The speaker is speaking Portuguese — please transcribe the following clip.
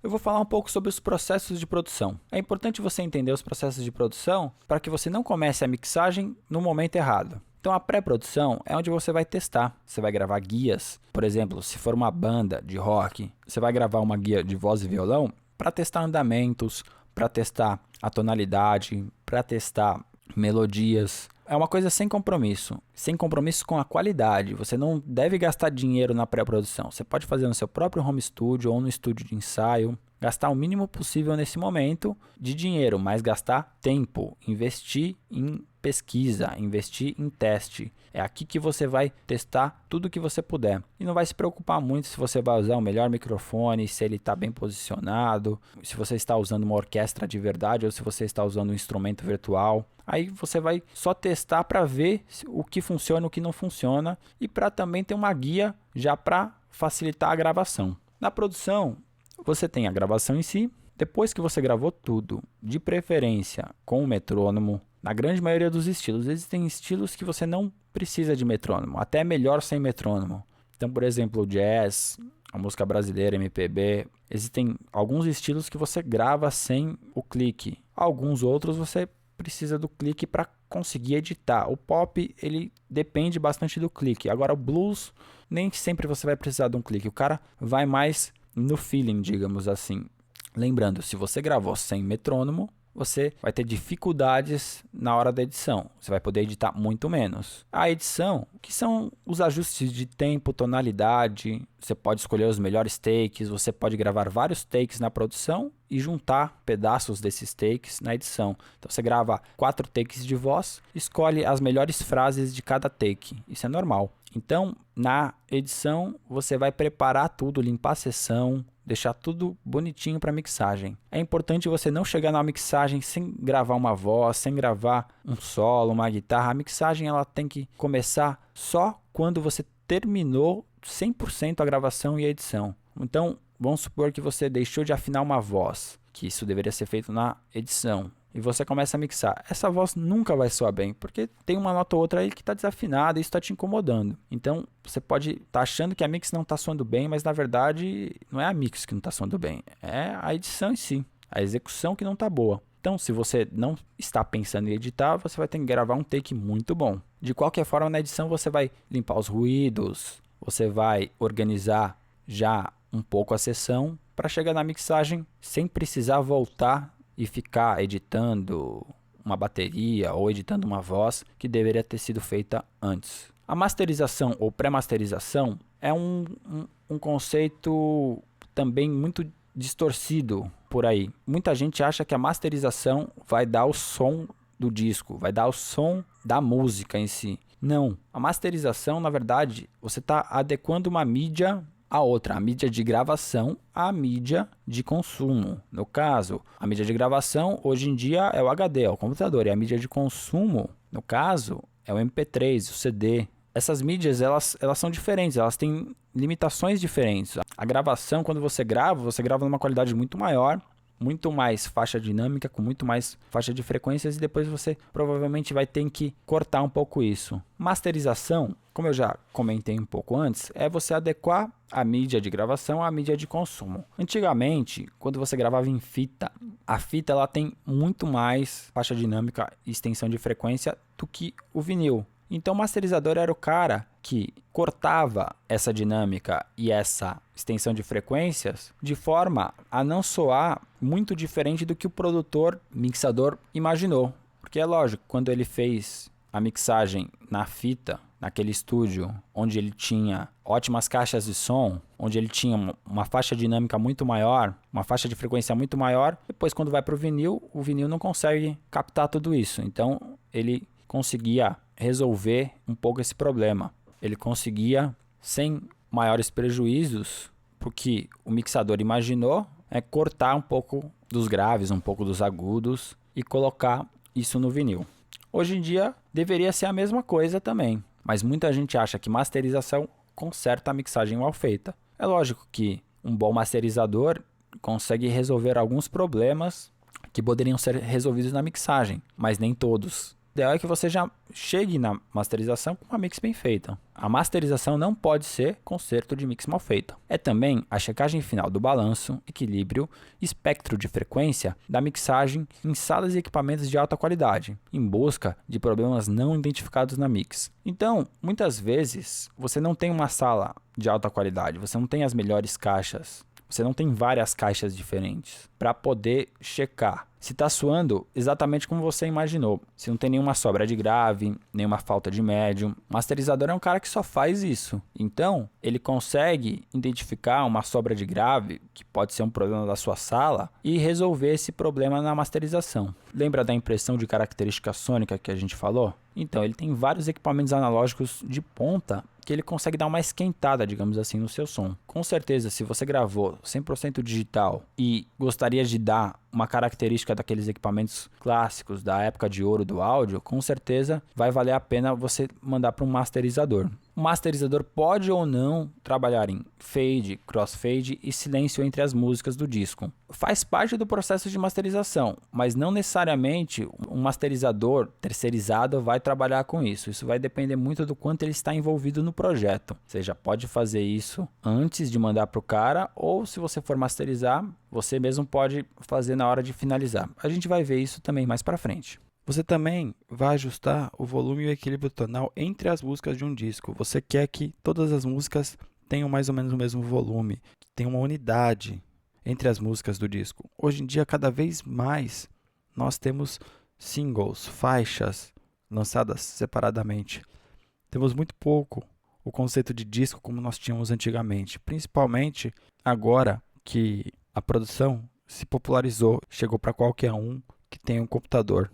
Eu vou falar um pouco sobre os processos de produção. É importante você entender os processos de produção para que você não comece a mixagem no momento errado. Então a pré-produção é onde você vai testar. Você vai gravar guias. Por exemplo, se for uma banda de rock, você vai gravar uma guia de voz e violão para testar andamentos, para testar a tonalidade, para testar melodias. É uma coisa sem compromisso com a qualidade. Você não deve gastar dinheiro na pré-produção. Você pode fazer no seu próprio home studio ou no estúdio de ensaio. Gastar o mínimo possível nesse momento de dinheiro, mas gastar tempo. Investir em pesquisa, investir em teste. É aqui que você vai testar tudo que você puder. E não vai se preocupar muito se você vai usar o melhor microfone, se ele está bem posicionado, se você está usando uma orquestra de verdade ou se você está usando um instrumento virtual. Aí você vai só testar para ver o que funciona e o que não funciona e para também ter uma guia já para facilitar a gravação. Na produção, você tem a gravação em si. Depois que você gravou tudo, de preferência com o metrônomo, na grande maioria dos estilos, existem estilos que você não precisa de metrônomo, até é melhor sem metrônomo. Então, por exemplo, o jazz, a música brasileira, MPB, existem alguns estilos que você grava sem o clique. Alguns outros você precisa do clique para conseguir editar. O pop, ele depende bastante do clique. Agora, o blues, nem sempre você vai precisar de um clique. O cara vai mais no feeling, digamos assim. Lembrando, se você gravou sem metrônomo, você vai ter dificuldades na hora da edição. Você vai poder editar muito menos. A edição, que são os ajustes de tempo, tonalidade. Você pode escolher os melhores takes. Você pode gravar vários takes na produção e juntar pedaços desses takes na edição. Então você grava 4 takes de voz, escolhe as melhores frases de cada take. Isso é normal. Então, na edição, você vai preparar tudo, limpar a sessão, deixar tudo bonitinho para mixagem. É importante você não chegar na mixagem sem gravar uma voz, sem gravar um solo, uma guitarra. A mixagem ela tem que começar só quando você terminou 100% a gravação e a edição. Então, vamos supor que você deixou de afinar uma voz, que isso deveria ser feito na edição. E você começa a mixar. Essa voz nunca vai soar bem, porque tem uma nota ou outra aí que está desafinada e isso está te incomodando. Então, você pode estar achando que a mix não está soando bem, mas na verdade não é a mix que não está soando bem. É a edição em si, a execução que não está boa. Então, se você não está pensando em editar, você vai ter que gravar um take muito bom. De qualquer forma, na edição você vai limpar os ruídos, você vai organizar já um pouco a sessão para chegar na mixagem sem precisar voltar e ficar editando uma bateria ou editando uma voz que deveria ter sido feita antes. A masterização ou pré-masterização é um conceito também muito distorcido por aí. Muita gente acha que a masterização vai dar o som do disco, vai dar o som da música em si. Não, a masterização, na verdade, você está adequando uma mídia a outra, a mídia de gravação à mídia de consumo. No caso, a mídia de gravação hoje em dia é o HD, é o computador, e a mídia de consumo, no caso, é o MP3, o CD. Essas mídias, elas são diferentes, elas têm limitações diferentes. A gravação, quando você grava numa qualidade muito maior, muito mais faixa dinâmica, com muito mais faixa de frequências, e depois você provavelmente vai ter que cortar um pouco isso. Masterização, como eu já comentei um pouco antes, é você adequar a mídia de gravação à mídia de consumo. Antigamente, quando você gravava em fita, a fita ela tem muito mais faixa dinâmica e extensão de frequência do que o vinil. Então o masterizador era o cara que cortava essa dinâmica e essa extensão de frequências de forma a não soar muito diferente do que o produtor mixador imaginou. Porque é lógico, quando ele fez a mixagem na fita, naquele estúdio onde ele tinha ótimas caixas de som, onde ele tinha uma faixa dinâmica muito maior, uma faixa de frequência muito maior, depois quando vai para o vinil não consegue captar tudo isso. Então ele conseguia resolver um pouco esse problema. Ele conseguia, sem maiores prejuízos, porque o mixador imaginou, cortar um pouco dos graves, um pouco dos agudos e colocar isso no vinil. Hoje em dia deveria ser a mesma coisa também, mas muita gente acha que masterização conserta a mixagem mal feita. É lógico que um bom masterizador consegue resolver alguns problemas que poderiam ser resolvidos na mixagem, mas nem todos. O ideal é que você já chegue na masterização com uma mix bem feita. A masterização não pode ser concerto de mix mal feito. É também a checagem final do balanço, equilíbrio e espectro de frequência da mixagem em salas e equipamentos de alta qualidade, em busca de problemas não identificados na mix. Então, muitas vezes, você não tem uma sala de alta qualidade, você não tem as melhores caixas, você não tem várias caixas diferentes para poder checar se está soando exatamente como você imaginou. Se não tem nenhuma sobra de grave, nenhuma falta de médium. O masterizador é um cara que só faz isso. Então, ele consegue identificar uma sobra de grave, que pode ser um problema da sua sala, e resolver esse problema na masterização. Lembra da impressão de característica sônica que a gente falou? Então, ele tem vários equipamentos analógicos de ponta que ele consegue dar uma esquentada, digamos assim, no seu som. Com certeza, se você gravou 100% digital e gostaria de dar uma característica daqueles equipamentos clássicos da época de ouro do áudio, com certeza vai valer a pena você mandar para um masterizador. O masterizador pode ou não trabalhar em fade, crossfade e silêncio entre as músicas do disco. Faz parte do processo de masterização, mas não necessariamente um masterizador terceirizado vai trabalhar com isso. Isso vai depender muito do quanto ele está envolvido no projeto. Você já pode fazer isso antes de mandar para o cara, ou se você for masterizar, você mesmo pode fazer na hora de finalizar. A gente vai ver isso também mais para frente. Você também vai ajustar o volume e o equilíbrio tonal entre as músicas de um disco. Você quer que todas as músicas tenham mais ou menos o mesmo volume, que tenha uma unidade entre as músicas do disco. Hoje em dia, cada vez mais, nós temos singles, faixas lançadas separadamente. Temos muito pouco o conceito de disco como nós tínhamos antigamente, principalmente agora que a produção se popularizou, chegou para qualquer um que tem um computador.